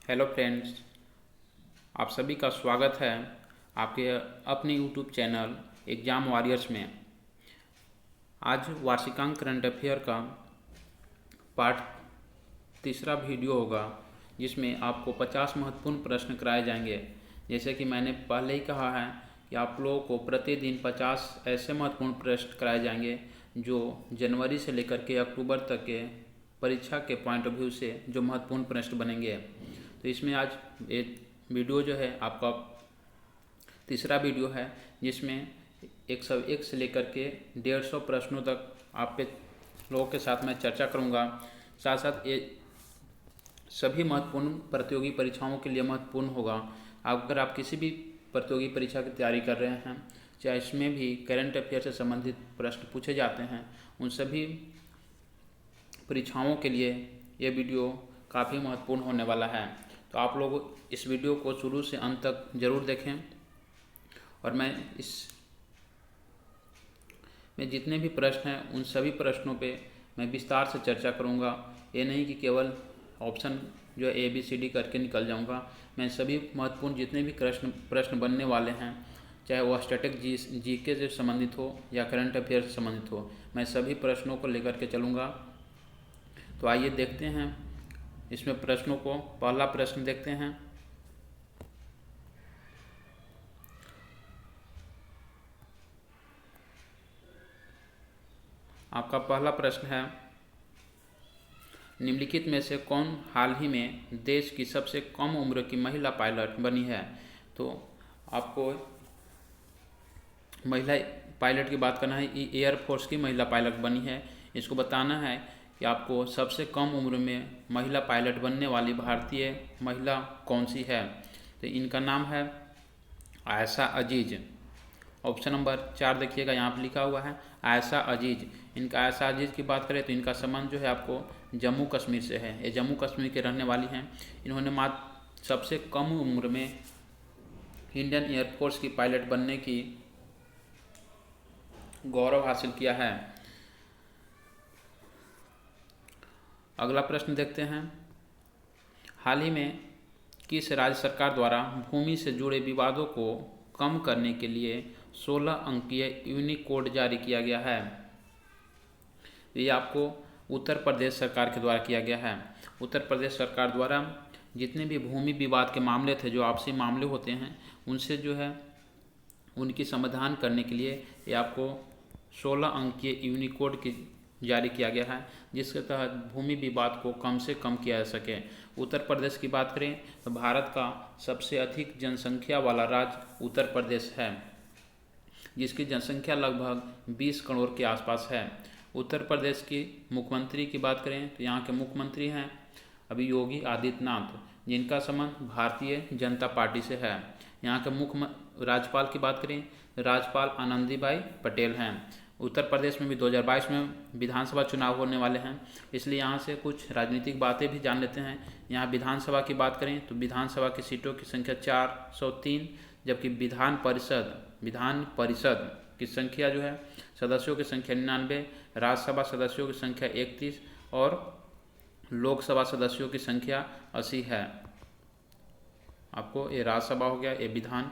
Hello friends, आप सभी का स्वागत है आपके अपने यूट्यूब चैनल एग्ज़ाम वॉरियर्स में। आज वार्षिकांक करंट अफेयर का पार्ट तीसरा वीडियो होगा, जिसमें आपको 50 महत्वपूर्ण प्रश्न कराए जाएंगे। जैसे कि मैंने पहले ही कहा है कि आप लोगों को प्रतिदिन 50 ऐसे महत्वपूर्ण प्रश्न कराए जाएंगे जो जनवरी से लेकर के अक्टूबर तक के परीक्षा के पॉइंट ऑफ व्यू से जो महत्वपूर्ण प्रश्न बनेंगे। तो इसमें आज एक वीडियो जो है आपका तीसरा वीडियो है, जिसमें 101 से लेकर के 150 प्रश्नों तक आप पे लोगों के साथ मैं चर्चा करूंगा। साथ साथ ये सभी महत्वपूर्ण प्रतियोगी परीक्षाओं के लिए महत्वपूर्ण होगा। अगर आप किसी भी प्रतियोगी परीक्षा की तैयारी कर रहे हैं, चाहे इसमें भी करंट अफेयर से संबंधित प्रश्न पूछे जाते हैं, उन सभी परीक्षाओं के लिए ये वीडियो काफ़ी महत्वपूर्ण होने वाला है। तो आप लोग इस वीडियो को शुरू से अंत तक ज़रूर देखें और मैं जितने भी प्रश्न हैं उन सभी प्रश्नों पे मैं विस्तार से चर्चा करूंगा। ये नहीं कि केवल ऑप्शन जो है ABCD करके निकल जाऊंगा। मैं सभी महत्वपूर्ण जितने भी प्रश्न बनने वाले हैं, चाहे वो स्टैटिक जीके से संबंधित हो या करंट अफेयर से संबंधित हो, मैं सभी प्रश्नों को लेकर के चलूँगा। तो आइए देखते हैं इसमें प्रश्नों को। पहला प्रश्न देखते हैं। आपका पहला प्रश्न है, निम्नलिखित में से कौन हाल ही में देश की सबसे कम उम्र की महिला पायलट बनी है? तो आपको महिला पायलट की बात करना है। एयरफोर्स की महिला पायलट बनी है। इसको बताना है कि आपको सबसे कम उम्र में महिला पायलट बनने वाली भारतीय महिला कौन सी है। तो इनका नाम है आयशा अजीज। ऑप्शन नंबर 4 देखिएगा, यहाँ पर लिखा हुआ है आयशा अजीज। इनका आयशा अजीज की बात करें तो इनका संबंध जो है आपको जम्मू कश्मीर से है। ये जम्मू कश्मीर के रहने वाली हैं। इन्होंने मात्र सबसे कम उम्र में इंडियन एयरफोर्स की पायलट बनने की गौरव हासिल किया है। अगला प्रश्न देखते हैं। हाल ही में किस राज्य सरकार द्वारा भूमि से जुड़े विवादों को कम करने के लिए 16 अंकीय यूनिकोड जारी किया गया है? ये आपको उत्तर प्रदेश सरकार के द्वारा किया गया है। उत्तर प्रदेश सरकार द्वारा जितने भी भूमि विवाद के मामले थे, जो आपसी मामले होते हैं, उनसे जो है उनकी समाधान करने के लिए ये आपको 16 अंकीय यूनिकोड की जारी किया गया है, जिसके तहत भूमि विवाद को कम से कम किया जा सके। उत्तर प्रदेश की बात करें तो भारत का सबसे अधिक जनसंख्या वाला राज्य उत्तर प्रदेश है, जिसकी जनसंख्या लगभग 20 करोड़ के आसपास है। उत्तर प्रदेश की मुख्यमंत्री की बात करें तो यहाँ के मुख्यमंत्री हैं अभी योगी आदित्यनाथ, जिनका संबंध भारतीय जनता पार्टी से है। यहाँ के मुख्य राज्यपाल की बात करें, राज्यपाल आनंदीबाई पटेल हैं। उत्तर प्रदेश में भी 2022 में विधानसभा चुनाव होने वाले हैं, इसलिए यहाँ से कुछ राजनीतिक बातें भी जान लेते हैं। यहाँ विधानसभा की बात करें तो विधानसभा की सीटों की संख्या 403, जबकि विधान परिषद की संख्या जो है सदस्यों की संख्या 99, राज्यसभा सदस्यों की संख्या 31 और लोकसभा सदस्यों की संख्या 80 है। आपको ये राज्यसभा हो गया, ये विधान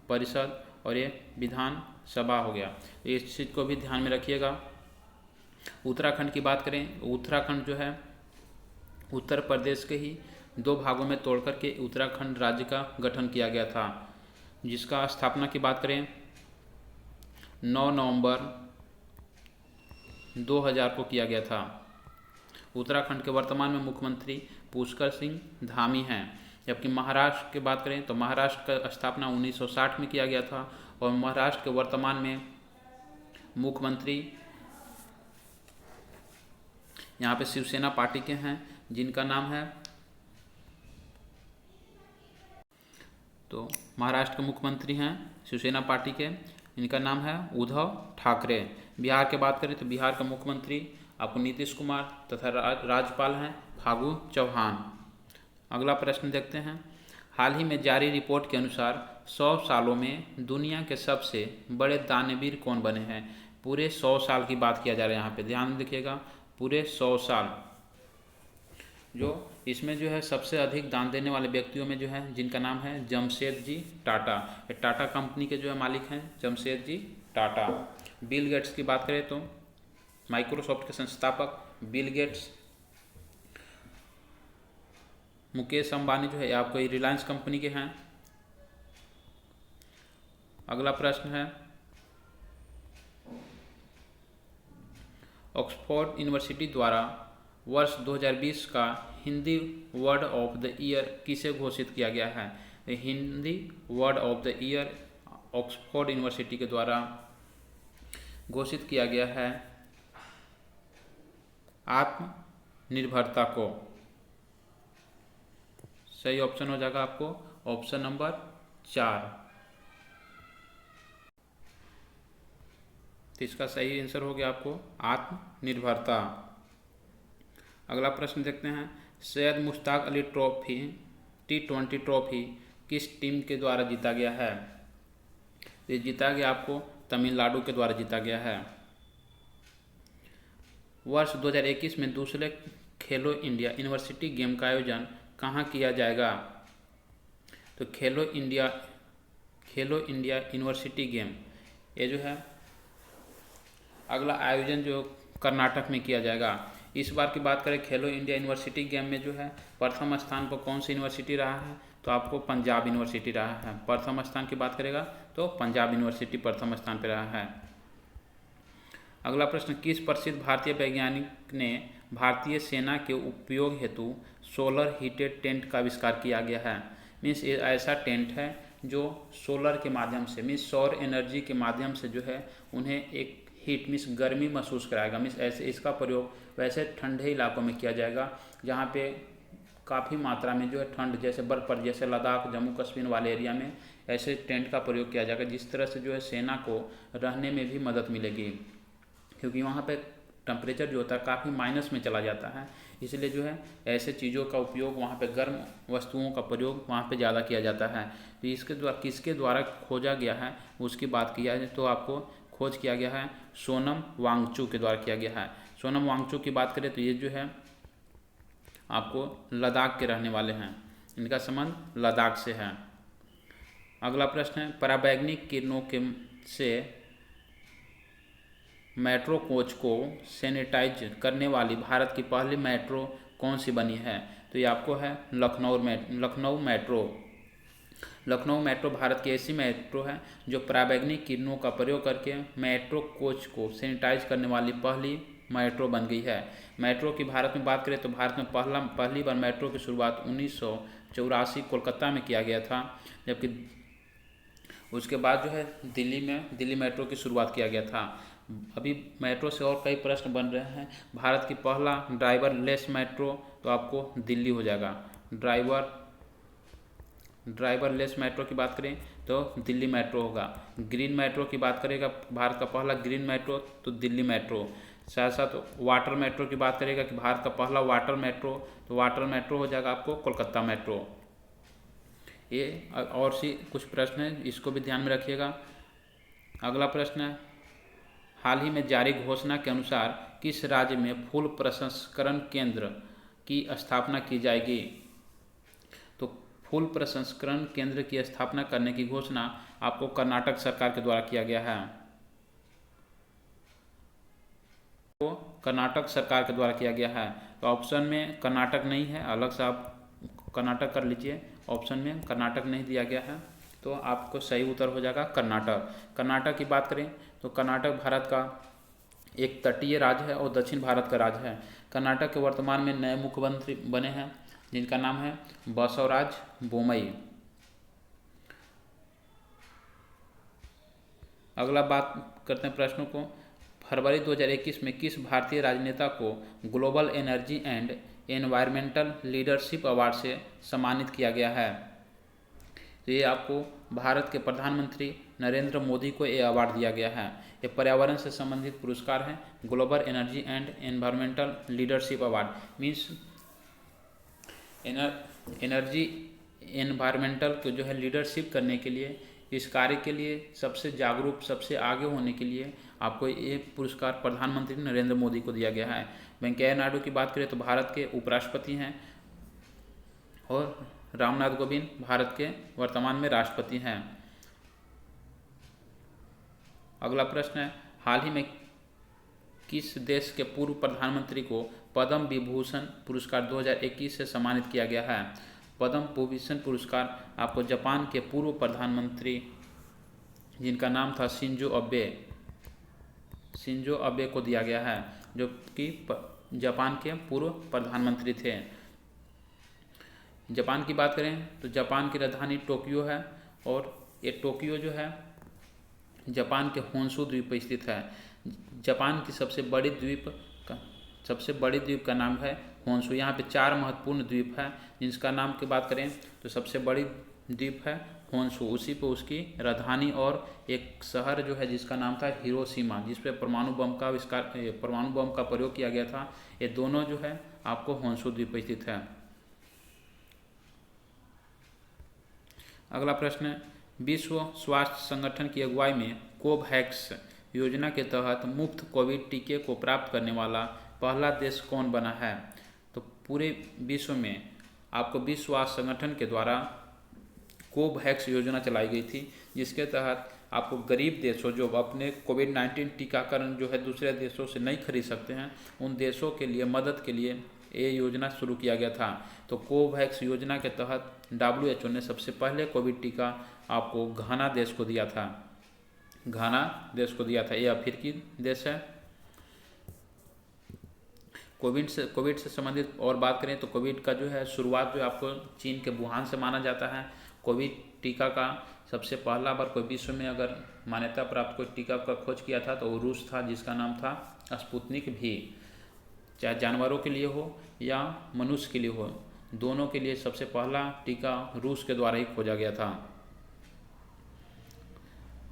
परिषद और ये विधान सभा हो गया। इस चीज़ को भी ध्यान में रखिएगा। उत्तराखंड की बात करें, उत्तराखंड जो है उत्तर प्रदेश के ही 2 भागों में तोड़ करके उत्तराखंड राज्य का गठन किया गया था, जिसका स्थापना की बात करें 9 नवंबर 2000 को किया गया था। उत्तराखंड के वर्तमान में मुख्यमंत्री पुष्कर सिंह धामी हैं। जबकि महाराष्ट्र की बात करें तो महाराष्ट्र का स्थापना 1960 में किया गया था और महाराष्ट्र के वर्तमान में मुख्यमंत्री यहाँ पे शिवसेना पार्टी के हैं, जिनका नाम है, तो महाराष्ट्र के मुख्यमंत्री हैं शिवसेना पार्टी के, इनका नाम है उद्धव ठाकरे। बिहार की बात करें तो बिहार का मुख्यमंत्री आपको नीतीश कुमार तथा राज्यपाल हैं फागू चौहान। अगला प्रश्न देखते हैं। हाल ही में जारी रिपोर्ट के अनुसार 100 सालों में दुनिया के सबसे बड़े दानवीर कौन बने हैं? पूरे 100 साल की बात किया जा रहा है यहाँ पे, ध्यान देखिएगा, पूरे 100 साल। जो इसमें जो है सबसे अधिक दान देने वाले व्यक्तियों में जो है जिनका नाम है जमशेदजी टाटा। ये टाटा कंपनी के जो है मालिक हैं जमशेदजी टाटा। बिल गेट्स की बात करें तो माइक्रोसॉफ्ट के संस्थापक बिल गेट्स। मुकेश अंबानी जो है आपको रिलायंस कंपनी के हैं। अगला प्रश्न है ऑक्सफोर्ड यूनिवर्सिटी द्वारा वर्ष 2020 का Hindi word of the year किसे घोषित किया गया है? Hindi word of the year Oxford university के द्वारा घोषित किया गया है आत्मनिर्भरता को। सही ऑप्शन हो जाएगा आपको ऑप्शन नंबर 4। तो इसका सही आंसर हो गया आपको आत्मनिर्भरता। अगला प्रश्न देखते हैं Syed Mushtaq Ali trophy T20 trophy किस टीम के द्वारा जीता गया है? ये जीता गया आपको तमिलनाडु के द्वारा जीता गया है। वर्ष 2021 में दूसरे खेलो इंडिया यूनिवर्सिटी गेम का आयोजन कहाँ किया जाएगा? तो खेलो इंडिया यूनिवर्सिटी गेम ये जो है अगला आयोजन जो कर्नाटक में किया जाएगा। इस बार की बात करें खेलो इंडिया यूनिवर्सिटी गेम में जो है प्रथम स्थान पर कौन सी यूनिवर्सिटी रहा है? तो आपको पंजाब यूनिवर्सिटी रहा है। प्रथम स्थान की बात करेगा तो पंजाब यूनिवर्सिटी प्रथम स्थान पर रहा है। अगला प्रश्न किस प्रसिद्ध भारतीय वैज्ञानिक ने भारतीय सेना के उपयोग हेतु सोलर हीटेड टेंट का आविष्कार किया गया है? मीन्स ये ऐसा टेंट है जो सोलर के माध्यम से मीन्स सौर एनर्जी के माध्यम से जो है उन्हें एक हीट मीन्स गर्मी महसूस कराएगा। मीन्स ऐसे इसका प्रयोग वैसे ठंडे इलाकों में किया जाएगा जहाँ पे काफ़ी मात्रा में जो है ठंड जैसे बर्फ पर जैसे लद्दाख जम्मू कश्मीर वाले एरिया में ऐसे टेंट का प्रयोग किया जाएगा जिस तरह से जो है सेना को रहने में भी मदद मिलेगी, क्योंकि वहाँ पे टेम्परेचर जो होता है काफ़ी माइनस में चला जाता है। इसलिए जो है ऐसे चीज़ों का उपयोग वहाँ पे गर्म वस्तुओं का प्रयोग वहाँ पे ज़्यादा किया जाता है। तो इसके द्वारा किसके द्वारा खोजा गया है उसकी बात किया जाए तो आपको खोज किया गया है सोनम वांगचुक के द्वारा किया गया है। सोनम वांगचुक की बात करें तो ये जो है आपको लद्दाख के रहने वाले हैं, इनका संबंध लद्दाख से है। अगला प्रश्न है पराबैंगनी किरणों के से मेट्रो कोच को सैनिटाइज करने वाली भारत की पहली मेट्रो कौन सी बनी है? तो ये आपको है लखनऊ मेट्रो। लखनऊ मेट्रो भारत की ऐसी मेट्रो है जो पराबैंगनी किरणों का प्रयोग करके मेट्रो कोच को सैनिटाइज करने वाली पहली मेट्रो बन गई है। मेट्रो की भारत में बात करें तो भारत में पहली बार मेट्रो की शुरुआत 1984 कोलकाता में किया गया था, जबकि उसके बाद जो है दिल्ली मेट्रो की शुरुआत किया गया था। अभी मेट्रो से और कई प्रश्न बन रहे हैं। भारत की पहला ड्राइवर लेस मेट्रो तो आपको दिल्ली हो जाएगा। ड्राइवर लेस मेट्रो की बात करें तो दिल्ली मेट्रो होगा। ग्रीन मेट्रो की बात करेगा भारत का पहला ग्रीन मेट्रो तो दिल्ली मेट्रो। साथ साथ वाटर मेट्रो की बात करेगा कि भारत का पहला वाटर मेट्रो तो वाटर मेट्रो हो जाएगा आपको कोलकाता मेट्रो। ये और सी कुछ प्रश्न हैं, इसको भी ध्यान में रखिएगा। अगला प्रश्न है हाल ही में जारी घोषणा के अनुसार किस राज्य में फूल प्रसंस्करण केंद्र की स्थापना की जाएगी? तो फूल प्रसंस्करण केंद्र की स्थापना करने की घोषणा आपको कर्नाटक सरकार के द्वारा किया गया है। तो कर्नाटक सरकार के द्वारा किया गया है। तो ऑप्शन में कर्नाटक नहीं है, अलग से आप कर्नाटक कर लीजिए। ऑप्शन में कर्नाटक नहीं दिया गया है तो आपको सही उत्तर हो जाएगा कर्नाटक। कर्नाटक की बात करें तो कर्नाटक भारत का एक तटीय राज्य है और दक्षिण भारत का राज्य है। कर्नाटक के वर्तमान में नए मुख्यमंत्री बने हैं जिनका नाम है बसवराज बोम्मई। अगला बात करते हैं प्रश्नों को। फरवरी 2021 में किस भारतीय राजनेता को global energy and environmental leadership award से सम्मानित किया गया है? तो ये आपको भारत के प्रधानमंत्री नरेंद्र मोदी को ये अवार्ड दिया गया है। ये पर्यावरण से संबंधित पुरस्कार है, global energy and environmental leadership award. Means energy environmental को जो है लीडरशिप करने के लिए, इस कार्य के लिए सबसे जागरूक सबसे आगे होने के लिए आपको ये पुरस्कार प्रधानमंत्री नरेंद्र मोदी को दिया गया है। वेंकैया नायडू की बात करें तो भारत के उपराष्ट्रपति हैं, और रामनाथ कोविंद भारत के वर्तमान में राष्ट्रपति हैं। अगला प्रश्न है, हाल ही में किस देश के पूर्व प्रधानमंत्री को पद्म विभूषण पुरस्कार 2021 से सम्मानित किया गया है? पद्म विभूषण पुरस्कार आपको जापान के पूर्व प्रधानमंत्री जिनका नाम था शिंजो अबे को दिया गया है, जो कि जापान के पूर्व प्रधानमंत्री थे। जापान की बात करें तो जापान की राजधानी टोक्यो है, और ये टोक्यो जो है जापान के होन्शु द्वीप पर स्थित है। जापान की सबसे बड़ी द्वीप का नाम है होन्शु। यहाँ पे 4 महत्वपूर्ण द्वीप है, जिसका नाम की बात करें तो सबसे बड़ी द्वीप है होन्शु, उसी पे उसकी राजधानी और एक शहर जो है जिसका नाम था हिरोशिमा, जिस पे परमाणु बम का प्रयोग किया गया था। ये दोनों जो है आपको होन्शु द्वीप पर स्थित है। अगला प्रश्न है, विश्व स्वास्थ्य संगठन की अगुवाई में कोवैक्स योजना के तहत मुफ्त कोविड टीके को प्राप्त करने वाला पहला देश कौन बना है? तो पूरे विश्व में आपको विश्व स्वास्थ्य संगठन के द्वारा कोवैक्स योजना चलाई गई थी, जिसके तहत आपको गरीब देशों जो अपने कोविड-19 टीकाकरण जो है दूसरे देशों से नहीं खरीद सकते हैं, उन देशों के लिए मदद के लिए ये योजना शुरू किया गया था। तो कोवैक्स योजना के तहत WHO ने सबसे पहले कोविड टीका आपको घाना देश को दिया था। ये अफ्रीकी देश है। कोविड से संबंधित और बात करें तो कोविड का जो है शुरुआत जो आपको चीन के वुहान से माना जाता है। कोविड टीका का सबसे पहला बार कोई विश्व में अगर मान्यता प्राप्त कोई टीका का खोज किया था तो वो रूस था, जिसका नाम था स्पुतनिक भी। चाहे जानवरों के लिए हो या मनुष्य के लिए हो, दोनों के लिए सबसे पहला टीका रूस के द्वारा ही खोजा गया था।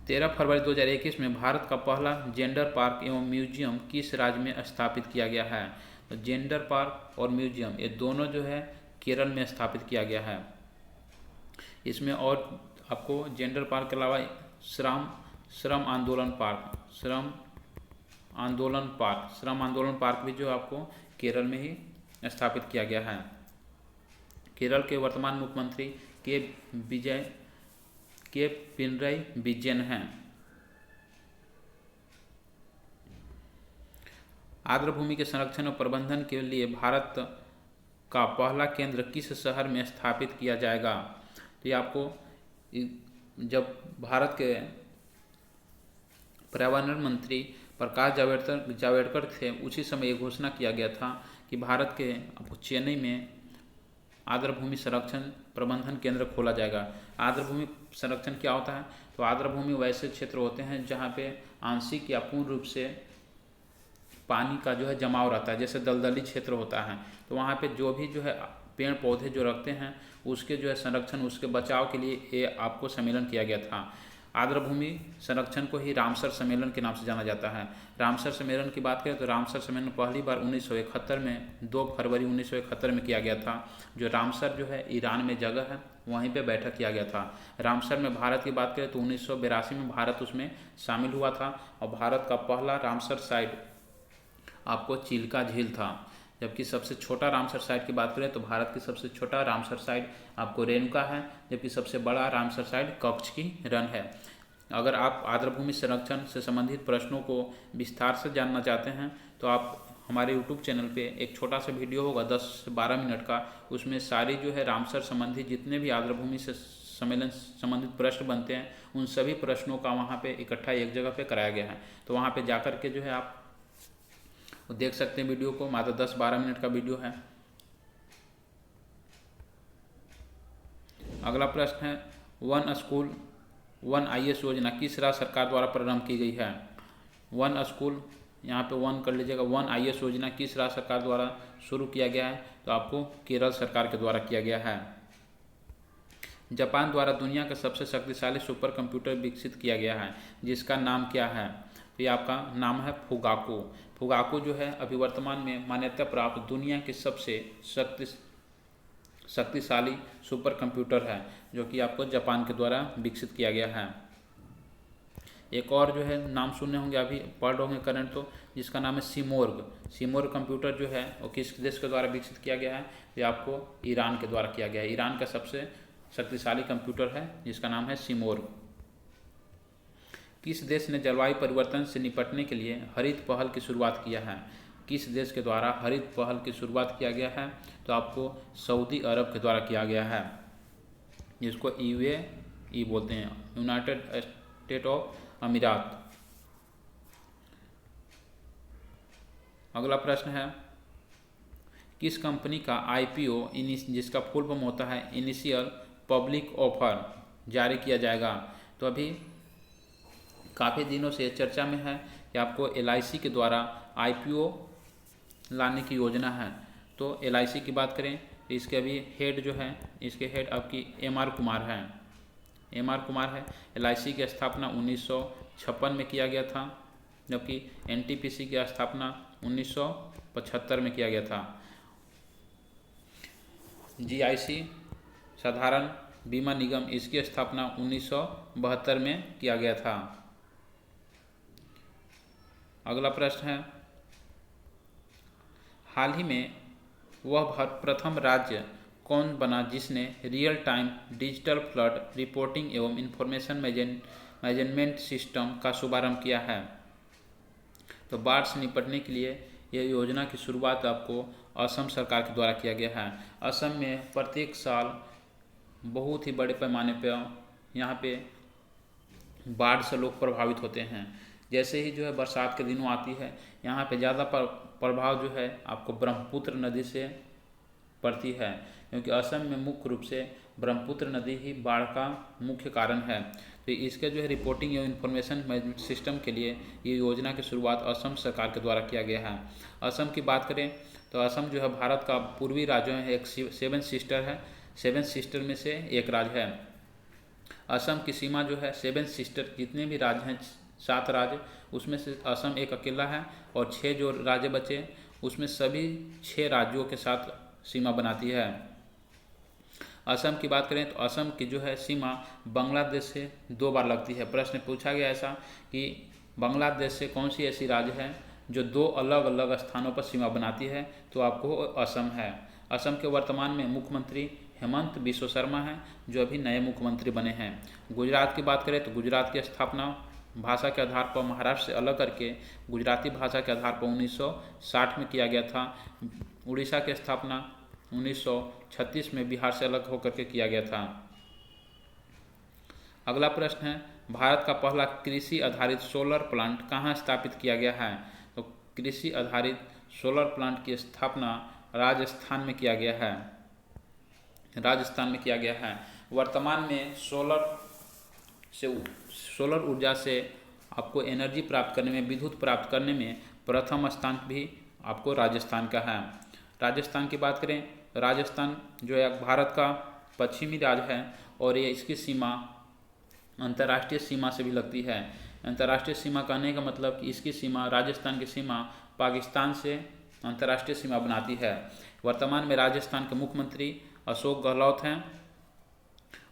13 फरवरी 2021 में भारत का पहला जेंडर पार्क एवं म्यूजियम किस राज्य में स्थापित किया गया है? तो जेंडर पार्क और म्यूजियम ये दोनों जो है केरल में स्थापित किया गया है। इसमें और आपको जेंडर पार्क के अलावा श्रम आंदोलन पार्क भी जो आपको केरल में ही स्थापित किया गया है। केरल के वर्तमान मुख्यमंत्री के पिनरई विजयन हैं। आर्द्रभूमि के संरक्षण और प्रबंधन के लिए भारत का पहला केंद्र किस शहर में स्थापित किया जाएगा? तो ये आपको जब भारत के पर्यावरण मंत्री प्रकाश जावड़ेकर थे, उसी समय ये घोषणा किया गया था कि भारत के आपको चेन्नई में आर्द्रभूमि संरक्षण प्रबंधन केंद्र खोला जाएगा। आर्द्रभूमि संरक्षण क्या होता है? तो आर्द्रभूमि वैसे क्षेत्र होते हैं जहाँ पे आंशिक या पूर्ण रूप से पानी का जो है जमाव रहता है, जैसे दलदली क्षेत्र होता है। तो वहाँ पे जो भी जो है पेड़ पौधे जो रखते हैं उसके जो है संरक्षण, उसके बचाव के लिए ये आपको सम्मेलन किया गया था। आर्द्रभूमि संरक्षण को ही रामसर सम्मेलन के नाम से जाना जाता है। रामसर सम्मेलन की बात करें तो रामसर सम्मेलन पहली बार 1971 में 2 फरवरी 1971 में किया गया था। जो रामसर जो है ईरान में जगह है, वहीं पे बैठक किया गया था। रामसर में भारत की बात करें तो 1982 में भारत उसमें शामिल हुआ था, और भारत का पहला रामसर साइट आपको चिल्का झील था। जबकि सबसे छोटा रामसर साइट की बात करें तो भारत की सबसे छोटा रामसर साइट आपको रेणुका है, जबकि सबसे बड़ा रामसर साइट कच्छ की रण है। अगर आप आर्द्रभूमि संरक्षण से संबंधित प्रश्नों को विस्तार से जानना चाहते हैं तो आप हमारे YouTube चैनल पे एक छोटा सा वीडियो होगा 10 से 12 मिनट का, उसमें सारी जो है रामसर संबंधी जितने भी आर्द्रभूमि से सम्मेलन संबंधित प्रश्न बनते हैं उन सभी प्रश्नों का वहाँ पे इकट्ठा एक जगह पे कराया गया है। तो वहाँ पे जाकर के जो है आप देख सकते हैं वीडियो को, मात्र 10-12 मिनट का वीडियो है। अगला प्रश्न है, वन स्कूल वन IAS योजना किस राज्य सरकार द्वारा प्रारंभ की गई है? वन स्कूल यहाँ पे वन कर लीजिएगा। वन IAS योजना किस राज्य सरकार द्वारा शुरू किया गया है? तो आपको केरल सरकार के द्वारा किया गया है। जापान द्वारा दुनिया का सबसे शक्तिशाली सुपर कंप्यूटर विकसित किया गया है, जिसका नाम क्या है? तो ये आपका नाम है फुगाकू। फुगाकू जो है अभी वर्तमान में मान्यता प्राप्त दुनिया के सबसे शक्तिशाली सुपर कंप्यूटर है, जो कि आपको जापान के द्वारा विकसित किया गया है। एक और जो है नाम सुने होंगे, अभी पढ़ रहे होंगे करंट, तो जिसका नाम है सीमोर्ग। सीमोर्ग कंप्यूटर जो है वो किस देश के द्वारा विकसित किया गया है? ये आपको ईरान के द्वारा किया गया है। ईरान का सबसे शक्तिशाली कंप्यूटर है जिसका नाम है सीमोर्ग। किस देश ने जलवायु परिवर्तन से निपटने के लिए हरित पहल की शुरुआत किया है? किस देश के द्वारा हरित पहल की शुरुआत किया गया है? तो आपको सऊदी अरब के द्वारा किया गया है, जिसको UAE बोलते हैं, यूनाइटेड स्टेट ऑफ अमीरात। अगला प्रश्न है, किस कंपनी का IPO जिसका फुल फॉर्म होता है इनिशियल पब्लिक ऑफर जारी किया जाएगा? तो अभी काफ़ी दिनों से चर्चा में है कि आपको LIC के द्वारा IPO लाने की योजना है। तो LIC की बात करें तो इसके अभी हेड जो है, इसके हेड आपकी MR कुमार है। MR कुमार है। LIC की स्थापना 1956 में किया गया था, जबकि NTPC की स्थापना 1975 में किया गया था। GIC साधारण बीमा निगम, इसकी स्थापना 1972 में किया गया था। अगला प्रश्न है, हाल ही में वह प्रथम राज्य कौन बना जिसने real time digital flood reporting एवं इंफॉर्मेशन मैनेजमेंट सिस्टम का शुभारंभ किया है? तो बाढ़ से निपटने के लिए यह योजना की शुरुआत आपको असम सरकार के द्वारा किया गया है। असम में प्रत्येक साल बहुत ही बड़े पैमाने पर यहाँ पे बाढ़ से लोग प्रभावित होते हैं। जैसे ही जो है बरसात के दिनों आती है, यहाँ पे ज़्यादा प्रभाव जो है आपको ब्रह्मपुत्र नदी से पड़ती है, क्योंकि असम में मुख्य रूप से ब्रह्मपुत्र नदी ही बाढ़ का मुख्य कारण है। तो इसके जो है रिपोर्टिंग एवं इंफॉर्मेशन मैनेजमेंट सिस्टम के लिए ये योजना की शुरुआत असम सरकार के द्वारा किया गया है। असम की बात करें तो असम जो है भारत का पूर्वी राज्यों में एक 7 सिस्टर है, 7 सिस्टर में से एक राज्य है। असम की सीमा जो है 7 सिस्टर जितने भी राज्य हैं, 7 राज्य, उसमें से असम एक अकेला है, और 6 जो राज्य बचे उसमें सभी 6 राज्यों के साथ सीमा बनाती है। असम की बात करें तो असम की जो है सीमा बांग्लादेश से 2 बार लगती है। प्रश्न पूछा गया ऐसा कि बांग्लादेश से कौन सी ऐसी राज्य है जो 2 अलग अलग स्थानों पर सीमा बनाती है? तो आपको असम है। असम के वर्तमान में मुख्यमंत्री हेमंत बिश्व शर्मा हैं, जो अभी नए मुख्यमंत्री बने हैं। गुजरात की बात करें तो गुजरात की स्थापना भाषा के आधार पर महाराष्ट्र से अलग करके गुजराती भाषा के आधार पर 1960 में किया गया था। उड़ीसा की स्थापना 1936 में बिहार से अलग होकर के किया गया था। अगला प्रश्न है, भारत का पहला कृषि आधारित सोलर प्लांट कहाँ स्थापित किया गया है? तो कृषि आधारित सोलर प्लांट की स्थापना राजस्थान में किया गया है। राजस्थान में किया गया है। वर्तमान में सोलर ऊर्जा से आपको एनर्जी प्राप्त करने में, विद्युत प्राप्त करने में प्रथम स्थान भी आपको राजस्थान का है। राजस्थान की बात करें तो राजस्थान जो है भारत का पश्चिमी राज्य है, और ये इसकी सीमा अंतर्राष्ट्रीय सीमा से भी लगती है। अंतर्राष्ट्रीय सीमा कहने का मतलब कि इसकी सीमा, राजस्थान की सीमा पाकिस्तान से अंतर्राष्ट्रीय सीमा बनाती है। वर्तमान में राजस्थान के मुख्यमंत्री अशोक गहलोत हैं,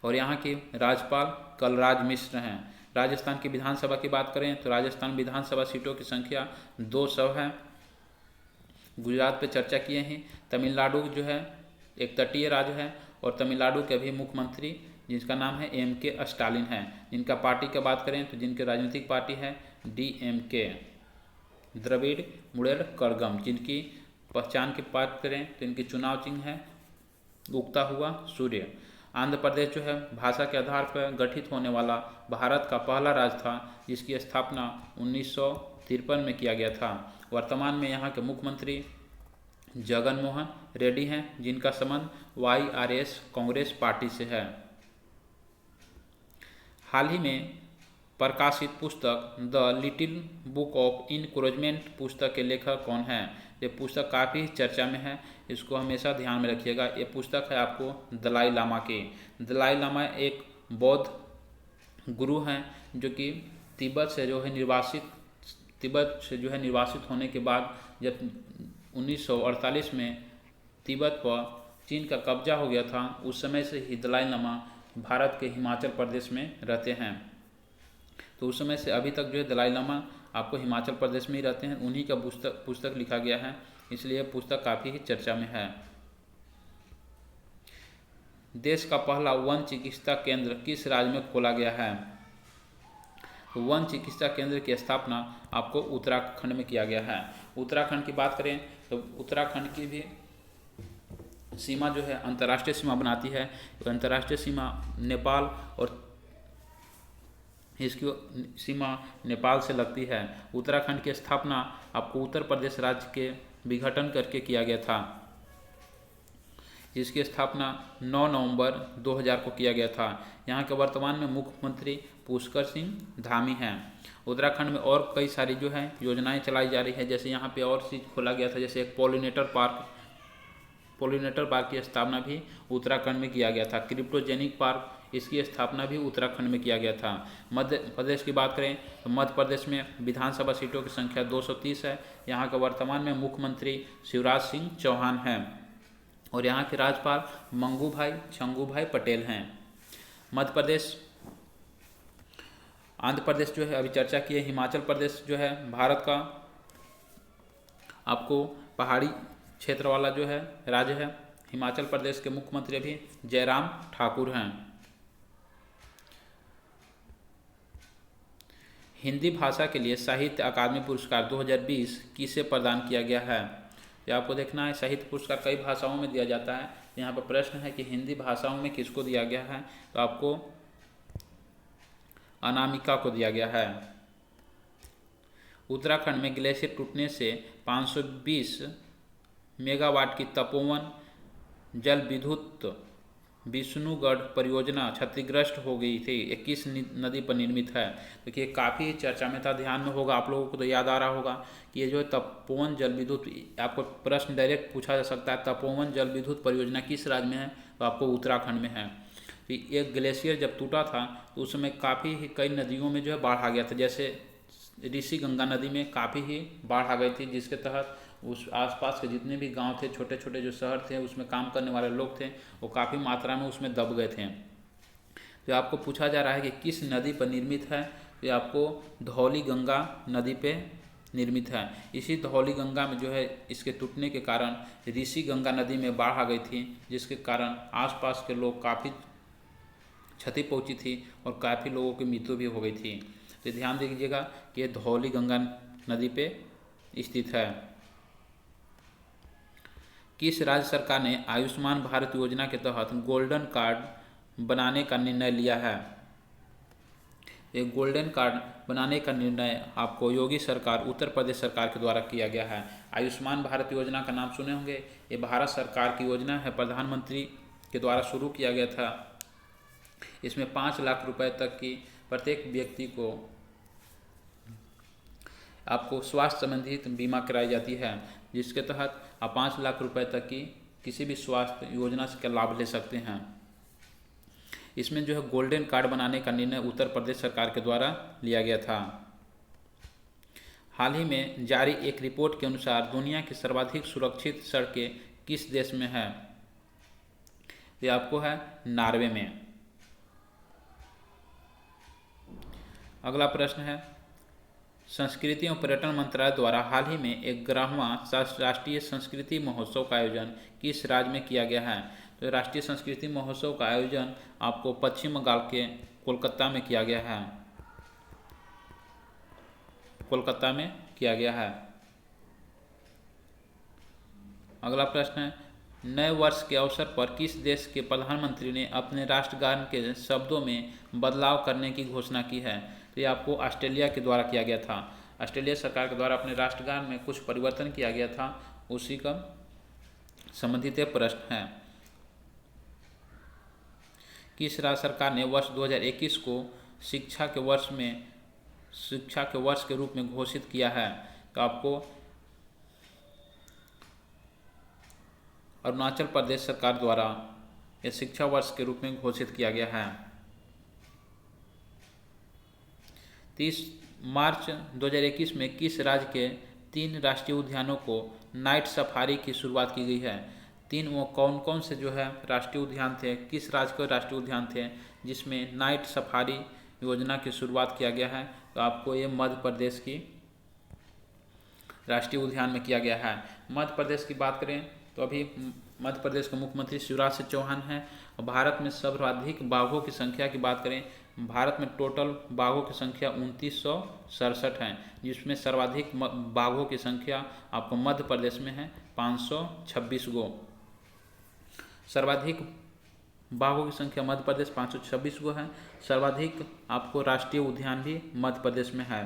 और यहाँ के राज्यपाल कलराज मिश्र हैं। राजस्थान की विधानसभा की बात करें तो राजस्थान विधानसभा सीटों की संख्या 200 है। गुजरात पे चर्चा किए हैं। तमिलनाडु जो है एक तटीय राज्य है, और तमिलनाडु के अभी मुख्यमंत्री जिसका नाम है MK स्टालिन है। जिनका पार्टी की बात करें तो जिनकी राजनीतिक पार्टी है DMK, द्रविड़ मुनेत्र कड़गम। जिनकी पहचान की बात करें तो इनकी चुनाव चिन्ह है उगता हुआ सूर्य। आंध्र प्रदेश जो है भाषा के आधार पर गठित होने वाला भारत का पहला राज्य था, जिसकी स्थापना 1953 में किया गया था। वर्तमान में यहाँ के मुख्यमंत्री जगन मोहन रेड्डी हैं, जिनका संबंध YRS कांग्रेस पार्टी से है। हाल ही में प्रकाशित पुस्तक the little book of encouragement पुस्तक के लेखक कौन हैं? ये पुस्तक काफ़ी चर्चा में है, इसको हमेशा ध्यान में रखिएगा। ये पुस्तक है आपको दलाई लामा की। दलाई लामा एक बौद्ध गुरु हैं, जो कि तिब्बत से जो है निर्वासित होने के बाद जब 1948 में तिब्बत पर चीन का कब्जा हो गया था, उस समय से ही दलाई लामा भारत के हिमाचल प्रदेश में रहते हैं। तो उस समय से अभी तक जो है दलाई लामा आपको हिमाचल प्रदेश में ही रहते हैं, उन्हीं का पुस्तक लिखा गया है, इसलिए पुस्तक काफ़ी ही चर्चा में है। देश का पहला वन चिकित्सा केंद्र किस राज्य में खोला गया है? तो वन चिकित्सा केंद्र की स्थापना आपको उत्तराखंड में किया गया है। उत्तराखंड की बात करें तो उत्तराखंड की भी सीमा जो है अंतर्राष्ट्रीय सीमा बनाती है, तो अंतर्राष्ट्रीय सीमा नेपाल और इसकी सीमा नेपाल से लगती है। उत्तराखंड की स्थापना आपको उत्तर प्रदेश राज्य के विघटन करके किया गया था, जिसकी स्थापना 9 नवंबर 2000 को किया गया था। यहाँ के वर्तमान में मुख्यमंत्री पुष्कर सिंह धामी हैं। उत्तराखंड में और कई सारी जो है योजनाएं चलाई जा रही है, जैसे यहाँ पे और चीज़ खोला गया था, जैसे एक पॉलिनेटर पार्क की स्थापना भी उत्तराखंड में किया गया था। क्रिप्टोजेनिक पार्क, इसकी स्थापना भी उत्तराखंड में किया गया था। मध्य प्रदेश की बात करें तो मध्य प्रदेश में विधानसभा सीटों की संख्या 230 है। यहाँ के वर्तमान में मुख्यमंत्री शिवराज सिंह चौहान हैं और यहाँ के राज्यपाल छंगूभाई पटेल हैं। मध्य प्रदेश, आंध्र प्रदेश जो है अभी चर्चा की है। हिमाचल प्रदेश जो है भारत का आपको पहाड़ी क्षेत्र वाला जो है राज्य है। हिमाचल प्रदेश के मुख्यमंत्री अभी जयराम ठाकुर हैं। हिंदी भाषा के लिए साहित्य अकादमी पुरस्कार 2020 किसे प्रदान किया गया है? ये आपको देखना है। साहित्य पुरस्कार कई भाषाओं में दिया जाता है। यहाँ पर प्रश्न है कि हिंदी भाषाओं में किसको दिया गया है, तो आपको अनामिका को दिया गया है। उत्तराखंड में ग्लेशियर टूटने से 520 मेगावाट की तपोवन जल विद्युत विष्णुगढ़ परियोजना क्षतिग्रस्त हो गई थी। ये किस नदी पर निर्मित है? देखिए काफ़ी चर्चा में था, ध्यान में होगा आप लोगों को तो याद आ रहा होगा कि ये जो है तपोवन जल विद्युत, आपको प्रश्न डायरेक्ट पूछा जा सकता है, तपोवन जल विद्युत परियोजना किस राज्य में है? तो आपको उत्तराखंड में है। तो एक ग्लेशियर जब टूटा था तो उस समय काफ़ी कई नदियों में जो है बाढ़ आ गया था, जैसे ऋषि गंगा नदी में काफ़ी ही बाढ़ आ गई थी, जिसके तहत उस आसपास के जितने भी गांव थे, छोटे छोटे जो शहर थे, उसमें काम करने वाले लोग थे, वो काफ़ी मात्रा में उसमें दब गए थे। तो आपको पूछा जा रहा है कि किस नदी पर निर्मित है? तो आपको धौली गंगा नदी पे निर्मित है। इसी धौली गंगा में जो है इसके टूटने के कारण ऋषि गंगा नदी में बाढ़ आ गई थी, जिसके कारण आसपास के लोग काफ़ी क्षति पहुंची थी और काफ़ी लोगों की मृत्यु भी हो गई थी। तो ध्यान दीजिएगा कि ये धौली गंगा नदी पे स्थित है। किस राज्य सरकार ने आयुष्मान भारत योजना के तहत गोल्डन कार्ड बनाने का निर्णय लिया है? एक गोल्डन कार्ड बनाने का निर्णय आपको योगी सरकार, उत्तर प्रदेश सरकार के द्वारा किया गया है। आयुष्मान भारत योजना का नाम सुने होंगे, ये भारत सरकार की योजना है, प्रधानमंत्री के द्वारा शुरू किया गया था। इसमें 5 लाख रुपए तक की प्रत्येक व्यक्ति को आपको स्वास्थ्य संबंधित बीमा कराई जाती है, जिसके तहत आप 5 लाख रुपए तक की किसी भी स्वास्थ्य योजना से लाभ ले सकते हैं। इसमें जो है गोल्डन कार्ड बनाने का निर्णय उत्तर प्रदेश सरकार के द्वारा लिया गया था। हाल ही में जारी एक रिपोर्ट के अनुसार दुनिया की सर्वाधिक सुरक्षित सड़कें किस देश में है? ये आपको है नॉर्वे में। अगला प्रश्न है, संस्कृति एवं पर्यटन मंत्रालय द्वारा हाल ही में 11वां राष्ट्रीय संस्कृति महोत्सव का आयोजन किस राज्य में किया गया है? तो राष्ट्रीय संस्कृति महोत्सव का आयोजन आपको पश्चिम बंगाल के कोलकाता में किया गया है। कोलकाता में किया गया है। अगला प्रश्न है, नए वर्ष के अवसर पर किस देश के प्रधानमंत्री ने अपने राष्ट्रगान के शब्दों में बदलाव करने की घोषणा की है? तो ये आपको ऑस्ट्रेलिया के द्वारा किया गया था। ऑस्ट्रेलिया सरकार के द्वारा अपने राष्ट्रगान में कुछ परिवर्तन किया गया था, उसी का संबंधित प्रश्न है। किस राज्य सरकार ने वर्ष 2021 को शिक्षा के वर्ष के रूप में घोषित किया है? तो आपको अरुणाचल प्रदेश सरकार द्वारा यह शिक्षा वर्ष के रूप में घोषित किया गया है। 30 मार्च 2021 में किस राज्य के 3 राष्ट्रीय उद्यानों को नाइट सफारी की शुरुआत की गई है? 3 वो कौन कौन से जो है राष्ट्रीय उद्यान थे, किस राज्य के राष्ट्रीय उद्यान थे जिसमें नाइट सफारी योजना की शुरुआत किया गया है? तो आपको ये मध्य प्रदेश की राष्ट्रीय उद्यान में किया गया है। मध्य प्रदेश की बात करें तो अभी मध्य प्रदेश के मुख्यमंत्री शिवराज सिंह चौहान हैं। और भारत में सर्वाधिक बाघों की संख्या की बात करें, भारत में टोटल बाघों की संख्या 2967 है, जिसमें सर्वाधिक बाघों की संख्या आपको मध्य प्रदेश में है 526 गो। सर्वाधिक बाघों की संख्या मध्य प्रदेश 526 गो है। सर्वाधिक आपको राष्ट्रीय उद्यान भी मध्य प्रदेश में है।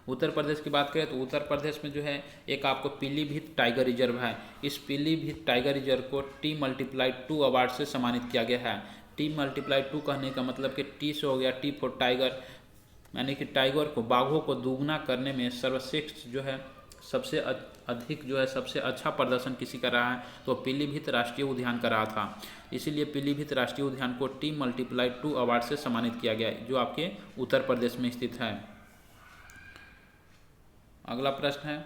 उत्तर प्रदेश की बात करें तो उत्तर प्रदेश में जो है एक आपको पीलीभीत टाइगर रिजर्व है। इस पीलीभीत टाइगर रिजर्व को T+2 अवार्ड से सम्मानित किया गया है। T+2 कहने का मतलब कि T से हो गया T फॉर टाइगर, यानी कि टाइगर को, बाघों को दोगुना करने में सर्वश्रेष्ठ जो है, सबसे अधिक जो है, सबसे अच्छा प्रदर्शन किसी का रहा है तो पीलीभीत राष्ट्रीय उद्यान का रहा था। इसीलिए पीलीभीत राष्ट्रीय उद्यान को T+2 अवार्ड से सम्मानित किया गया है, जो आपके उत्तर प्रदेश में स्थित है। अगला प्रश्न है,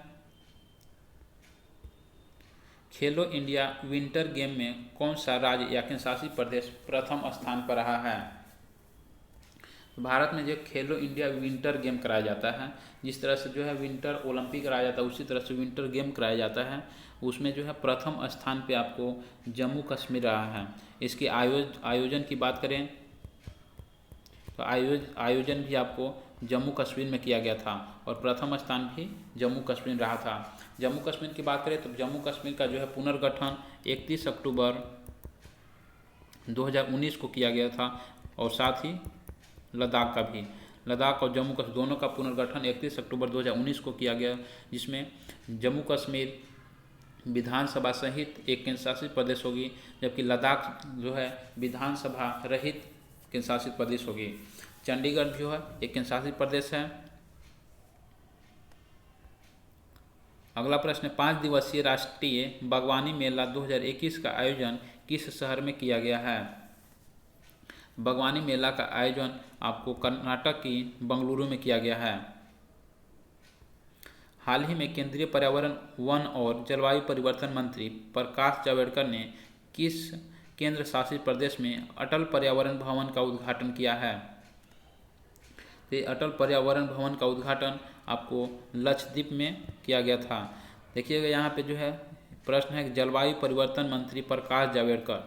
खेलो इंडिया विंटर गेम में कौन सा राज्य या केंद्रशासित प्रदेश प्रथम स्थान पर रहा है? भारत में जो खेलो इंडिया विंटर गेम कराया जाता है, जिस तरह से जो है विंटर ओलंपिक कराया जाता है, उसी तरह से विंटर गेम कराया जाता है। उसमें जो है प्रथम स्थान पे आपको जम्मू कश्मीर रहा है। इसके आयोजन की बात करें तो आयोजन भी आपको जम्मू कश्मीर में किया गया था और प्रथम स्थान भी जम्मू कश्मीर रहा था। जम्मू कश्मीर की बात करें तो जम्मू कश्मीर का जो है पुनर्गठन 31 अक्टूबर 2019 को किया गया था, और साथ ही लद्दाख का भी, लद्दाख और जम्मू कश्मीर दोनों का पुनर्गठन 31 अक्टूबर 2019 को किया गया, जिसमें जम्मू कश्मीर विधानसभा सहित एक केंद्रशासित प्रदेश होगी, जबकि लद्दाख जो है विधानसभा रहित केंद्रशासित प्रदेश होगी। चंडीगढ़ जो है एक केंद्रशासित प्रदेश है। अगला प्रश्न है, 5 दिवसीय राष्ट्रीय बागवानी मेला 2021 का आयोजन किस शहर में किया गया है? बागवानी मेला का आयोजन आपको कर्नाटक की बंगलुरु में किया गया है। हाल ही में केंद्रीय पर्यावरण, वन और जलवायु परिवर्तन मंत्री प्रकाश जावड़ेकर ने किस केंद्र शासित प्रदेश में अटल पर्यावरण भवन का उद्घाटन किया है? तो अटल पर्यावरण भवन का उद्घाटन आपको लक्षद्वीप में किया गया था। देखिएगा यहाँ पे जो है प्रश्न है, जलवायु परिवर्तन मंत्री प्रकाश जावड़ेकर,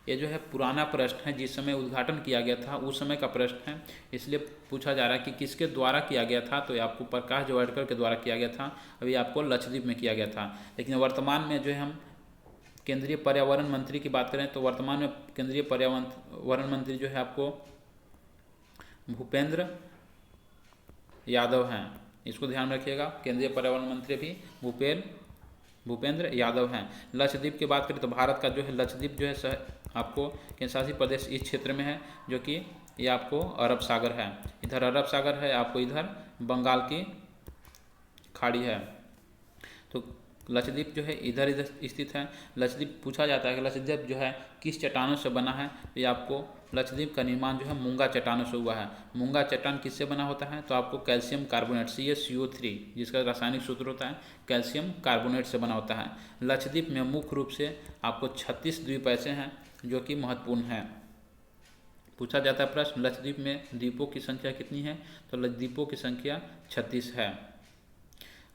ये जो है पुराना प्रश्न है, जिस समय उद्घाटन किया गया था उस समय का प्रश्न है, इसलिए पूछा जा रहा है कि किसके द्वारा किया गया था। तो ये आपको प्रकाश जावड़ेकर के द्वारा किया गया था, अभी आपको लक्षद्वीप में किया गया था। लेकिन वर्तमान में जो है हम केंद्रीय पर्यावरण मंत्री की बात करें तो वर्तमान में केंद्रीय पर्यावरण मंत्री जो है आपको भूपेंद्र यादव हैं, इसको ध्यान रखिएगा। केंद्रीय पर्यावरण मंत्री भी भूपेंद्र यादव हैं। लक्षद्वीप की बात करें तो भारत का जो है लक्षद्वीप जो है आपको केंद्रशासित प्रदेश इस क्षेत्र में है, जो कि ये आपको अरब सागर है, इधर अरब सागर है, आपको इधर बंगाल की खाड़ी है। तो लक्षद्वीप जो है इधर स्थित है। लक्षद्वीप पूछा जाता है कि लक्षद्वीप जो है किस चट्टानों से बना है, तो ये आपको लक्षद्वीप का निर्माण जो है मूंगा चट्टानों से हुआ है। मूंगा चट्टान किससे बना होता है? तो आपको कैल्शियम कार्बोनेट CaCO3, जिसका रासायनिक सूत्र होता है कैल्शियम कार्बोनेट से बना होता है। लक्षद्वीप में मुख्य रूप से आपको 36 द्वीप ऐसे हैं जो कि महत्वपूर्ण हैं। पूछा जाता है प्रश्न, लक्षद्वीप में द्वीपों की संख्या कितनी है? तो द्वीपों की संख्या 36 है।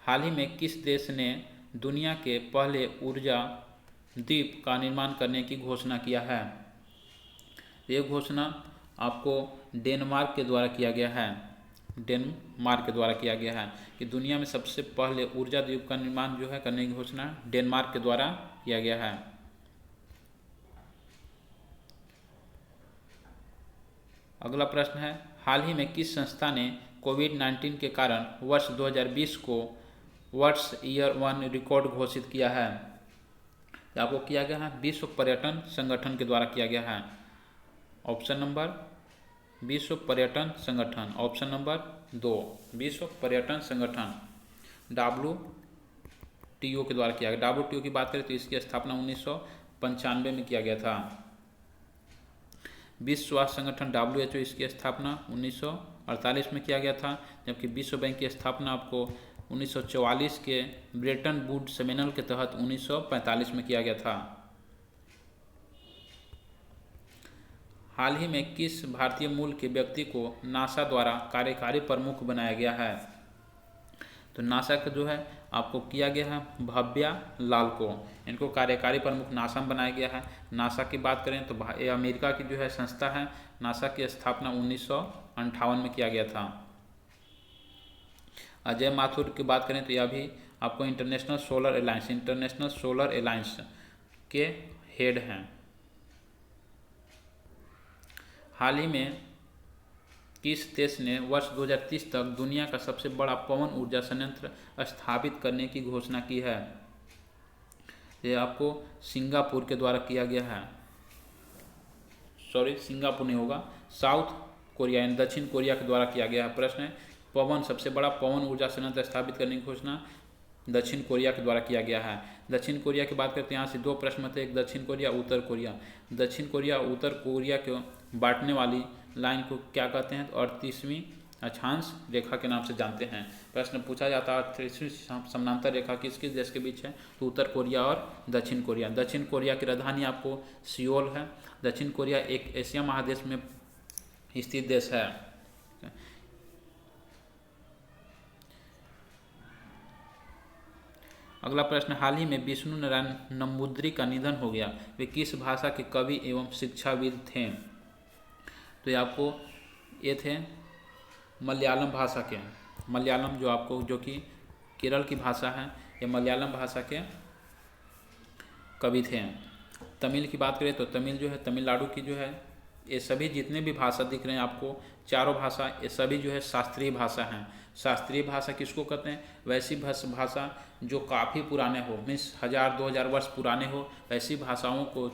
हाल ही में किस देश ने दुनिया के पहले ऊर्जा द्वीप का निर्माण करने की घोषणा किया है? ये घोषणा आपको डेनमार्क के द्वारा किया गया है। डेनमार्क के द्वारा किया गया है कि दुनिया में सबसे पहले ऊर्जा द्वीप का निर्माण जो है करने की घोषणा डेनमार्क के द्वारा किया गया है। अगला प्रश्न है, हाल ही में किस संस्था ने कोविड-19 के कारण वर्ष 2020 को वर्ष ईयर 1 रिकॉर्ड घोषित किया है? आपको किया गया है विश्व पर्यटन संगठन के द्वारा किया गया है। ऑप्शन नंबर विश्व पर्यटन संगठन, ऑप्शन नंबर 2 विश्व पर्यटन संगठन WTO के द्वारा किया गया। WTO की बात करें तो इसकी स्थापना 1995 में किया गया था। विश्व स्वास्थ्य संगठन WHO इसकी स्थापना 1948 में किया गया था, जबकि विश्व बैंक की स्थापना आपको 1944 के ब्रेटन वुड्स सेमिनल के तहत 1945 में किया गया था। हाल ही में किस भारतीय मूल के व्यक्ति को नासा द्वारा कार्यकारी प्रमुख बनाया गया है? तो नासा का जो है आपको किया गया है भव्या लाल को, इनको कार्यकारी प्रमुख नासा में बनाया गया है। नासा की बात करें तो ये अमेरिका की जो है संस्था है। नासा की स्थापना 1958 में किया गया था। अजय माथुर की बात करें तो यह भी आपको इंटरनेशनल सोलर अलायंस के हेड हैं। हाल ही में किस देश ने वर्ष 2030 तक दुनिया का सबसे बड़ा पवन ऊर्जा संयंत्र स्थापित करने की घोषणा की है? ये आपको सिंगापुर के द्वारा किया गया है। सिंगापुर नहीं होगा, साउथ कोरिया यानी दक्षिण कोरिया के द्वारा किया गया है। प्रश्न है सबसे बड़ा पवन ऊर्जा संयंत्र स्थापित करने की घोषणा दक्षिण कोरिया के द्वारा किया गया है। दक्षिण कोरिया की बात करते हैं, यहाँ से दो प्रश्न थे, एक दक्षिण कोरिया उत्तर कोरिया। दक्षिण कोरिया उत्तर कोरिया को बांटने वाली लाइन को क्या कहते हैं? तो 38वीं अक्षांश रेखा के नाम से जानते हैं। प्रश्न पूछा जाता है 38वीं समानांतर रेखा किस किस देश के बीच है? तो उत्तर कोरिया और दक्षिण कोरिया। दक्षिण कोरिया की राजधानी आपको सियोल है। दक्षिण कोरिया एक एशिया महादेश में स्थित देश है। अगला प्रश्न, हाल ही में विष्णु नारायण नंबूद्री का निधन हो गया, वे किस भाषा के कवि एवं शिक्षाविद थे? तो ये आपको ये थे मलयालम भाषा के, मलयालम जो कि केरल की भाषा है, ये मलयालम भाषा के कवि थे। तमिल की बात करें तो तमिल जो है तमिलनाडु की जो है, ये सभी जितने भी भाषा दिख रहे हैं आपको, चारों भाषा ये सभी जो है शास्त्रीय भाषा हैं। शास्त्रीय भाषा किसको कहते हैं? वैसी भाषा जो काफ़ी पुराने हो, मीन्स 1000-2000 वर्ष पुराने हो, ऐसी भाषाओं को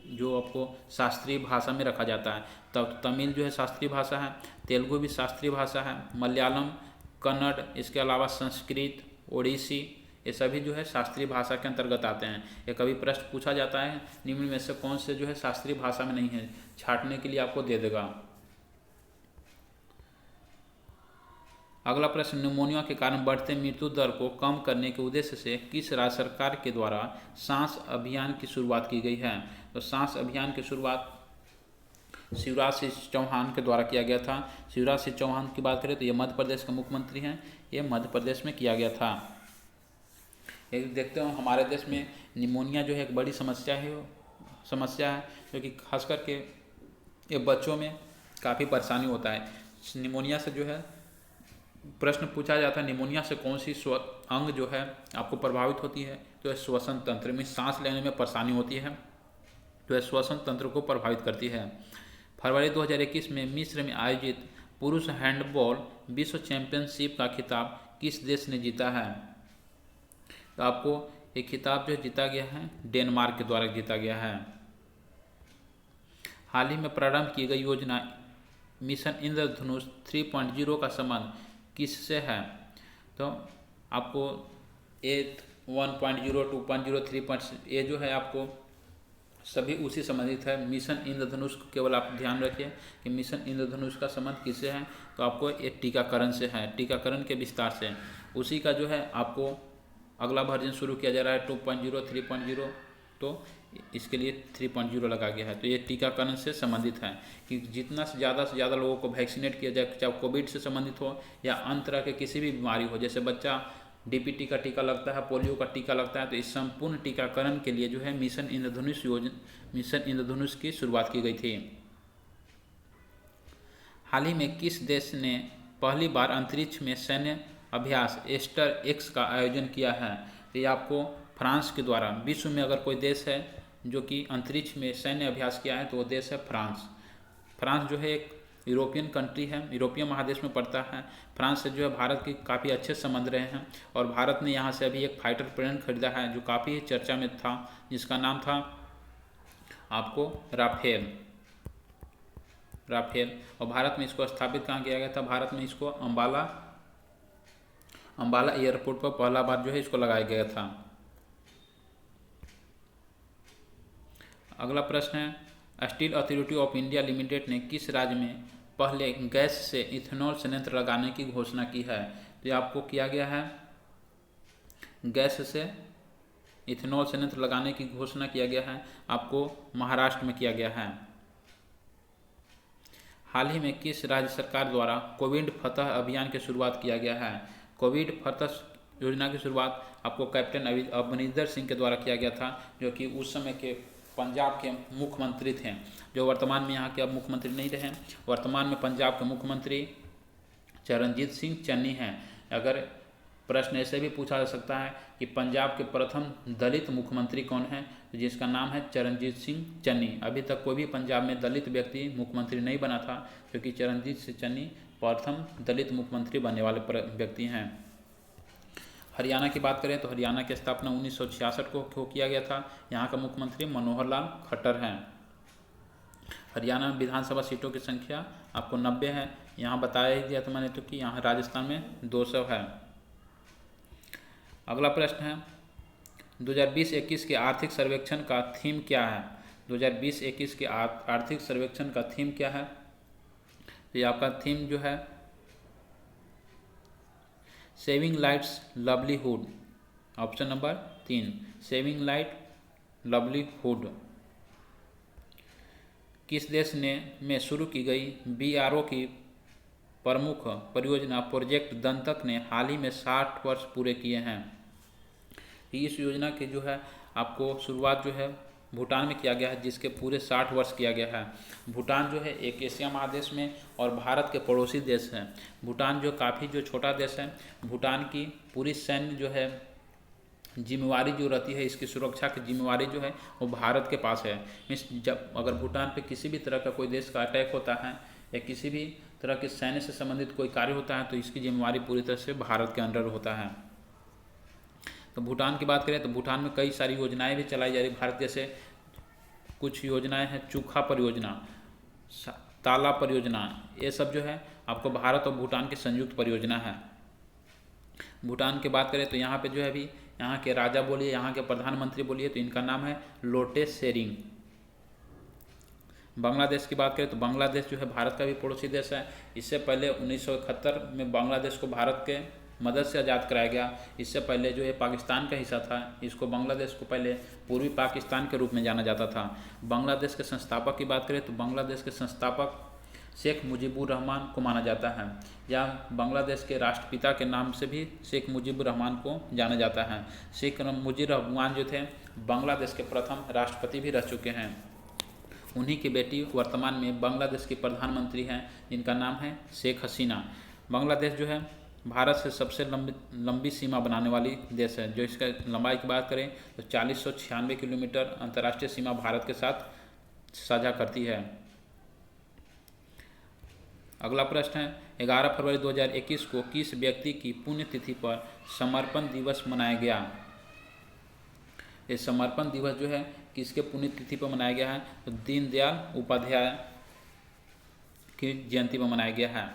जो आपको शास्त्रीय भाषा में रखा जाता है। तब तमिल जो है शास्त्रीय भाषा है, तेलुगु भी शास्त्रीय भाषा है, मलयालम, कन्नड़, इसके अलावा संस्कृत, ओडिसी, ये सभी जो है शास्त्रीय भाषा के अंतर्गत आते हैं। ये कभी प्रश्न पूछा जाता है निम्न में से कौन से जो है शास्त्रीय भाषा में नहीं है, छांटने के लिए आपको दे देगा। अगला प्रश्न, निमोनिया के कारण बढ़ते मृत्यु दर को कम करने के उद्देश्य से किस राज्य सरकार के द्वारा सांस अभियान की शुरुआत की गई है? तो सांस अभियान की शुरुआत शिवराज सिंह चौहान के द्वारा किया गया था। शिवराज सिंह चौहान की बात करें तो ये मध्य प्रदेश के मुख्यमंत्री हैं, ये मध्य प्रदेश में किया गया था। एक देखते हो हमारे देश में निमोनिया जो है एक बड़ी समस्या है जो कि खास करके ये बच्चों में काफ़ी परेशानी होता है। निमोनिया से जो है प्रश्न पूछा जाता है, निमोनिया से कौन सी अंग जो है आपको प्रभावित होती है? तो श्वसन तंत्र में सांस लेने में परेशानी होती है, तो श्वसन तंत्र को प्रभावित करती है। फरवरी 2021 में मिस्र में आयोजित पुरुष हैंडबॉल विश्व चैंपियनशिप का खिताब किस देश ने जीता है? तो आपको ये खिताब जो जीता गया है डेनमार्क के द्वारा जीता गया है। हाल ही में प्रारंभ की गई योजना मिशन इंद्रधनुष 3.0 का संबंध किससे है? तो आपको 1.0, 2.0, 3.0 ये जो है आपको सभी उसी संबंधित है। मिशन इंद्रधनुष को केवल आप ध्यान रखिए कि मिशन इंद्रधनुष का संबंध किससे है? तो आपको ये टीकाकरण से है, टीकाकरण के विस्तार से। उसी का जो है आपको अगला वर्जन शुरू किया जा रहा है 2.0, 3.0, तो इसके लिए 3.0 लगा गया है। तो ये टीकाकरण से संबंधित है कि जितना से ज़्यादा लोगों को वैक्सीनेट किया जाए, चाहे कोविड से संबंधित हो या अन्य तरह के किसी भी बीमारी हो, जैसे बच्चा डीपीटी का टीका लगता है, पोलियो का टीका लगता है, तो इस संपूर्ण टीकाकरण के लिए जो है मिशन इंद्रधनुष की शुरुआत की गई थी। हाल ही में किस देश ने पहली बार अंतरिक्ष में सैन्य अभ्यास एस्टर एक्स का आयोजन किया है? तो ये आपको फ्रांस के द्वारा, विश्व में अगर कोई देश है जो कि अंतरिक्ष में सैन्य अभ्यास किया है तो वो देश है फ्रांस। फ्रांस जो है एक यूरोपियन कंट्री है, यूरोपीय महादेश में पड़ता है। फ्रांस से जो है भारत के काफ़ी अच्छे संबंध रहे हैं और भारत ने यहाँ से अभी एक फाइटर प्लेन खरीदा है जो काफ़ी चर्चा में था, जिसका नाम था आपको राफेल। और भारत में इसको स्थापित कहाँ किया गया था? भारत में इसको अम्बाला एयरपोर्ट पर पहला बार जो है इसको लगाया गया था। अगला प्रश्न है, steel authority of India limited ने किस राज्य में पहले गैस से इथेनॉल संयंत्र लगाने की घोषणा की है? तो ये आपको किया गया है, गैस से इथेनॉल संयंत्र लगाने की घोषणा किया गया है, आपको महाराष्ट्र में किया गया है। हाल ही में किस राज्य सरकार द्वारा कोविड फतह अभियान की शुरुआत किया गया है? कोविड फतह योजना की शुरुआत आपको कैप्टन अमरिंदर सिंह के द्वारा किया गया था, जो कि उस समय के पंजाब के मुख्यमंत्री थे, जो वर्तमान में यहाँ के अब मुख्यमंत्री नहीं रहे। वर्तमान में पंजाब के मुख्यमंत्री चरणजीत सिंह चन्नी हैं। अगर प्रश्न ऐसे भी पूछा जा सकता है कि पंजाब के प्रथम दलित मुख्यमंत्री कौन है, तो जिसका नाम है चरणजीत सिंह चन्नी। अभी तक कोई भी पंजाब में दलित व्यक्ति मुख्यमंत्री नहीं बना था, क्योंकि चरणजीत सिंह चन्नी प्रथम दलित मुख्यमंत्री बनने वाले व्यक्ति हैं। हरियाणा की बात करें तो हरियाणा की स्थापना 1966 को किया गया था। यहाँ का मुख्यमंत्री मनोहर लाल खट्टर हैं। हरियाणा में विधानसभा सीटों की संख्या आपको 90 है। यहाँ बताया ही दिया था मैंने तो कि यहाँ राजस्थान में 200 है। अगला प्रश्न है 2020-21 के आर्थिक सर्वेक्षण का थीम क्या है? 2020-21 के आर्थिक सर्वेक्षण का थीम क्या है? तो ये आपका थीम जो है saving lights livelihood. Option number 3 saving light livelihood. किस देश में शुरू की गई BRO की प्रमुख परियोजना प्रोजेक्ट दंतक ने हाल ही में 60 वर्ष पूरे किए हैं? इस योजना के जो है आपको शुरुआत जो है भूटान में किया गया है, जिसके पूरे 60 वर्ष किया गया है। भूटान जो है एक एशिया महादेश में और भारत के पड़ोसी देश है। भूटान जो काफ़ी जो छोटा देश है, भूटान की पूरी सैन्य जो है जिम्मेवारी जो रहती है, इसकी सुरक्षा की जिम्मेवारी जो है वो भारत के पास है। मीन्स जब अगर भूटान पे किसी भी तरह का कोई देश का अटैक होता है या किसी भी तरह के सैन्य से संबंधित कोई कार्य होता है, तो इसकी जिम्मेवारी पूरी तरह से भारत के अंडर होता है। तो भूटान की बात करें तो भूटान में कई सारी योजनाएं भी चलाई जा रही भारत, जैसे कुछ योजनाएं हैं चूखा परियोजना, ताला परियोजना, ये सब जो है आपको भारत और भूटान की संयुक्त परियोजना है। भूटान की बात करें तो यहाँ पे जो है अभी यहाँ के राजा बोलिए, यहाँ के प्रधानमंत्री बोलिए, तो इनका नाम है लोटे शेरिंग। बांग्लादेश की बात करें तो बांग्लादेश जो है भारत का भी पड़ोसी देश है। इससे पहले 1971 में बांग्लादेश को भारत के मदद से आज़ाद कराया गया। इससे पहले जो ये पाकिस्तान का हिस्सा था, इसको बांग्लादेश को पहले पूर्वी पाकिस्तान के रूप में जाना जाता था। बांग्लादेश के संस्थापक की बात करें तो बांग्लादेश के संस्थापक शेख मुजीबुर रहमान को माना जाता है, या बांग्लादेश के राष्ट्रपिता के नाम से भी शेख मुजीबुर रहमान को जाना जाता है। शेख मुजीबुर रहमान जो थे बांग्लादेश के प्रथम राष्ट्रपति भी रह चुके हैं। उन्हीं की बेटी वर्तमान में बांग्लादेश की प्रधानमंत्री हैं, जिनका नाम है शेख हसीना। बांग्लादेश जो है भारत से सबसे लंबी सीमा बनाने वाली देश है। जो इसका लंबाई की बात करें तो 4096 किलोमीटर अंतर्राष्ट्रीय सीमा भारत के साथ साझा करती है। अगला प्रश्न है 11 फरवरी 2021 को किस व्यक्ति की पुण्यतिथि पर समर्पण दिवस मनाया गया? ये समर्पण दिवस जो है किसके पुण्यतिथि पर मनाया गया है? तो दीनदयाल उपाध्याय की जयंती पर मनाया गया है।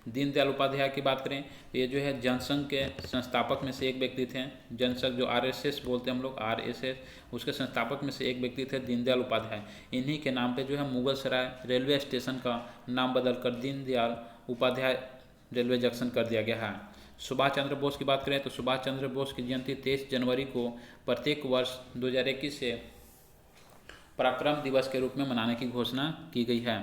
दीनदयाल उपाध्याय की बात करें तो ये जो है जनसंघ के संस्थापक में से एक व्यक्ति थे। जनसंघ जो RSS बोलते हैं हम लोग, RSS, उसके संस्थापक में से एक व्यक्ति थे दीनदयाल उपाध्याय। इन्हीं के नाम पे जो है मुगल सराय रेलवे स्टेशन का नाम बदलकर दीनदयाल उपाध्याय रेलवे जंक्शन कर दिया गया है। सुभाष चंद्र बोस की बात करें तो सुभाष चंद्र बोस की जयंती 23 जनवरी को प्रत्येक वर्ष 2021 से पराक्रम दिवस के रूप में मनाने की घोषणा की गई है।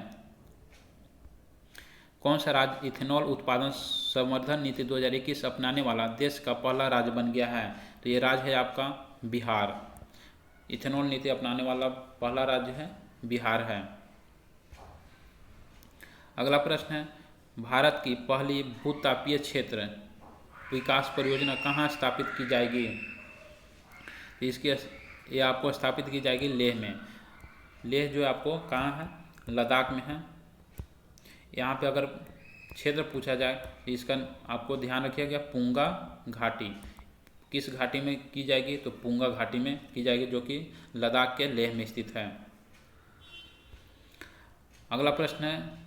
कौन सा राज्य इथेनॉल उत्पादन संवर्धन नीति 2021 अपनाने वाला देश का पहला राज्य बन गया है? तो ये राज्य है आपका बिहार। इथेनॉल नीति अपनाने वाला पहला राज्य है बिहार है। अगला प्रश्न है भारत की पहली भूतापीय क्षेत्र विकास परियोजना कहाँ स्थापित की जाएगी? ये आपको स्थापित की जाएगी लेह में। लेह जो आपको कहाँ है? लद्दाख में है। यहाँ पे अगर क्षेत्र पूछा जाए तो इसका आपको ध्यान रखिएगा पुंगा घाटी। किस घाटी में की जाएगी? तो पुंगा घाटी में की जाएगी, जो कि लद्दाख के लेह में स्थित है। अगला प्रश्न है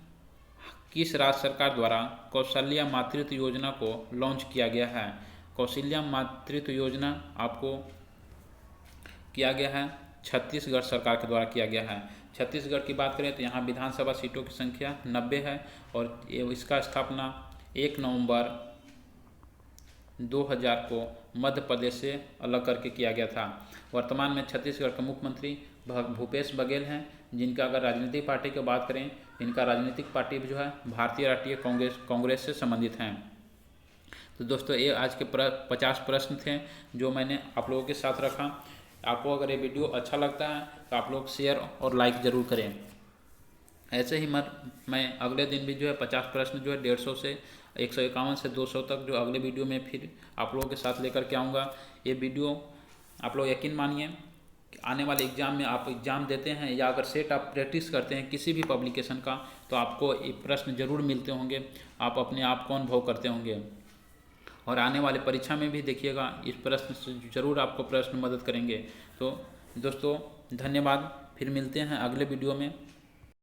किस राज्य सरकार द्वारा कौशल्या मातृत्व योजना को लॉन्च किया गया है? कौशल्या मातृत्व योजना आपको किया गया है छत्तीसगढ़ सरकार के द्वारा किया गया है। छत्तीसगढ़ की बात करें तो यहाँ विधानसभा सीटों की संख्या 90 है और इसका स्थापना 1 नवंबर 2000 को मध्य प्रदेश से अलग करके किया गया था। वर्तमान में छत्तीसगढ़ के मुख्यमंत्री भूपेश बघेल हैं, जिनका अगर राजनीतिक पार्टी की बात करें, इनका राजनीतिक पार्टी जो है भारतीय राष्ट्रीय कांग्रेस से संबंधित हैं। तो दोस्तों ये आज के 50 प्रश्न थे जो मैंने आप लोगों के साथ रखा। आपको अगर ये वीडियो अच्छा लगता है तो आप लोग शेयर और लाइक ज़रूर करें। ऐसे ही मैं अगले दिन भी जो है 50 प्रश्न जो है 150 से 151 से 200 तक जो अगले वीडियो में फिर आप लोगों के साथ लेकर के आऊँगा। ये वीडियो आप लोग यकीन मानिए आने वाले एग्ज़ाम में आप एग्ज़ाम देते हैं या अगर सेट आप प्रैक्टिस करते हैं किसी भी पब्लिकेशन का, तो आपको ये प्रश्न ज़रूर मिलते होंगे, आप अपने आप को अनुभव करते होंगे। और आने वाले परीक्षा में भी देखिएगा इस प्रश्न से ज़रूर आपको प्रश्न मदद करेंगे। तो दोस्तों धन्यवाद, फिर मिलते हैं अगले वीडियो में।